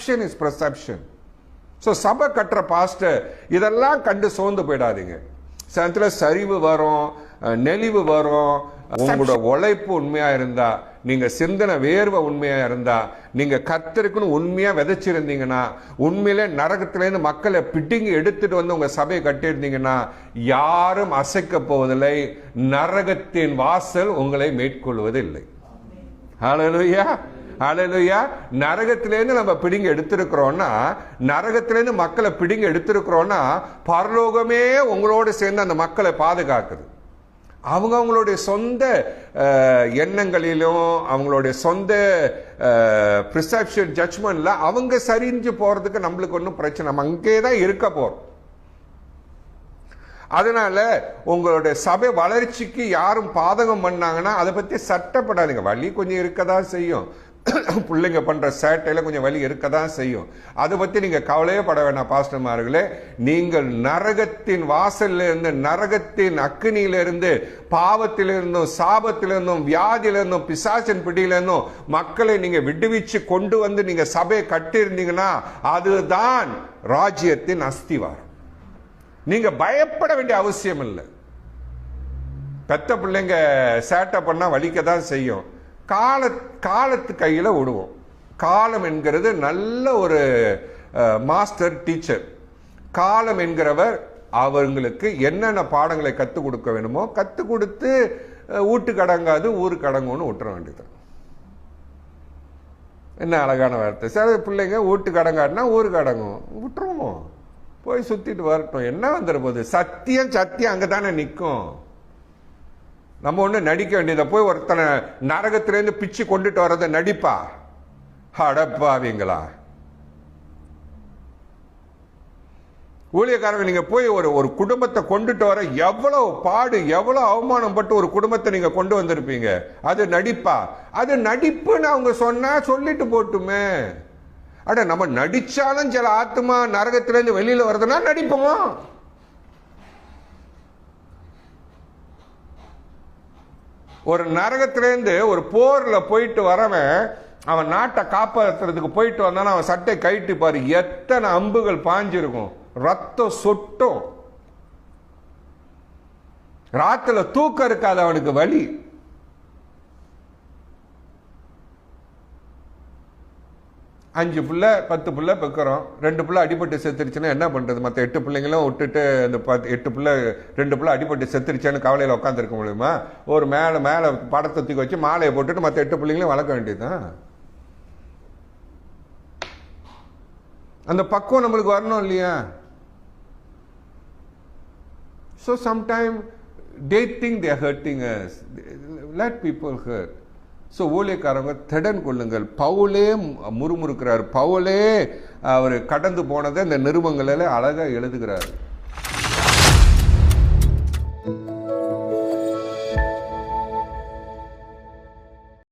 perception is perception. So சபை கட்டுற pastor இதெல்லாம் கண்டு சோர்ந்து போயிடாதீங்க. சமயத்தில் சரிவு வரும், நெளிவு வரும். உங்களோட உழைப்பு உண்மையா இருந்தா, நீங்க சிந்தனை வேர்வை உண்மையா இருந்தா, நீங்க கர்த்தருக்குன்னு உண்மையா விதைச்சிருந்தீங்கன்னா, உண்மையிலே நரகத்திலேருந்து மக்களை பிடிங்கி எடுத்துட்டு வந்து உங்க சபையை கட்டியிருந்தீங்கன்னா, யாரும் அசைக்க போவதில்லை. நரகத்தின் வாசல் உங்களை மேற்கொள்வதில்லை. ஹல்லேலூயா, ஹல்லேலூயா. நரகத்திலேருந்து நம்ம பிடிங்க எடுத்திருக்கிறோம்னா, நரகத்திலேருந்து மக்களை பிடிங்க எடுத்திருக்கிறோம்னா, பரலோகமே உங்களோடு சேர்ந்து அந்த மக்களை பாதுகாக்குது. அவங்களுடைய சொந்த எண்ணங்களிலும் அவங்களுடைய சொந்த ப்ரிசெப்ஷன் ஜட்ஜ்மெண்ட்ல அவங்க சரிஞ்சு போறதுக்கு நம்மளுக்கு ஒன்றும் பிரச்சனை, நம்ம அங்கே தான் இருக்க போறோம். அதனால உங்களுடைய சபை வளர்ச்சிக்கு யாரும் பாதகம் பண்ணாங்கன்னா அதை பத்தி சட்டப்படாதீங்க. வலி கொஞ்சம் இருக்கதான் செய்யும், பிள்ளைங்க பண்ற சேட்டையில கொஞ்சம் வலி இருக்கதான் செய்யும். அதை பத்தி நீங்க கவலையே பட வேண்டாம் பாஸ்டர்மார்களே. நீங்கள் நரகத்தின் வாசல்ல இருந்து, நரகத்தின் அக்கினியிலிருந்து, பாவத்திலிருந்தும் சாபத்திலிருந்தும் வியாதியிலிருந்தும் பிசாசின் பிடியிலிருந்தும் மக்களை நீங்க விடுவிச்சு கொண்டு வந்து நீங்க சபையை கட்டியிருந்தீங்கன்னா அதுதான் ராஜ்யத்தின் அஸ்திவாரம். நீங்க பயப்பட வேண்டிய அவசியம் இல்லை. பெத்த பிள்ளைங்க சேட்டை பண்ணா வலிக்கதான் செய்யும். காலத்து கையில விடுவோம். காலம் என்கிறது நல்ல ஒரு மாஸ்டர் டீச்சர். காலம் என்கிறவர் அவங்களுக்கு என்னென்ன பாடங்களை கற்றுக் கொடுக்க வேணுமோ கற்றுக் கொடுத்து வீட்டுக்கு அடங்காது ஊருக்கு அடங்கும்னு விட்டுற வேண்டியது. என்ன அழகான வார்த்தை. சரி, பிள்ளைங்க வீட்டுக்கு அடங்காதுன்னா ஊருக்கு அடங்கும், விட்டுருவோம், போய் சுத்திட்டு வரட்டும், என்ன வந்துட போகுது. சத்தியம் சத்தியம் அங்கதானே நிற்கும். நம்ம ஒண்ணு நடிக்க வேண்டியதை போய் ஒருத்தனை நரகத்திலேருந்து பிச்சு கொண்டுட்டு வர்றத நடிப்பா? அடப்பாவீங்களா ஊழியக்காரங்க. நீங்க போய் ஒரு குடும்பத்தை கொண்டுட்டு வர எவ்வளவு பாடு, எவ்வளவு அவமானம் பட்டு ஒரு குடும்பத்தை நீங்க கொண்டு வந்திருப்பீங்க. அது நடிப்பா? அது நடிப்புன்னு அவங்க சொன்னா சொல்லிட்டு போட்டுமே. அட, நம்ம நடிச்சாலும் சில ஆத்மா நரகத்திலேருந்து வெளியில வருதுன்னா நடிப்போமா? ஒரு நரகத்திலேருந்து ஒரு போர்ல போயிட்டு வரவன் அவன் நாட்டை காப்பாற்றுறதுக்கு போயிட்டு வந்தானா அவன் சட்டை கைட்டு பாரு, எத்தனை அம்புகள் பாஞ்சிருக்கும், ரத்தம் சொட்டும், ராத்துல தூக்கம் இருக்காது அவனுக்கு, வலி. அஞ்சு பிள்ளை 10 பிள்ளை பெக்கிறோம், 2 பிள்ளை அடிபட்டு செத்துருச்சுன்னா என்ன பண்றது? மற்ற 8 பிள்ளைங்களும் விட்டுட்டு அந்த 8 பிள்ளை 2 பிள்ளை அடிபட்டு செத்துருச்சான்னு கவலையில் உட்காந்துருக்க முடியுமா? ஒரு மேலே படத்தை தூக்கி வச்சு மாலையை போட்டுட்டு மற்ற 8 பிள்ளைங்களையும் வளர்க்க வேண்டியதுதான். அந்த பக்குவம் நம்மளுக்கு வரணும் இல்லையா? So sometimes they think they are hurting us. Let people hurt. So ஊழியக்காரங்க திடன் கொள்ளுங்கள். பவுலே முறுமுறுக்கிறார். பவுலே அவர் கடந்து போனதை இந்த நிருபங்களில் அழகாக எழுதுகிறார்.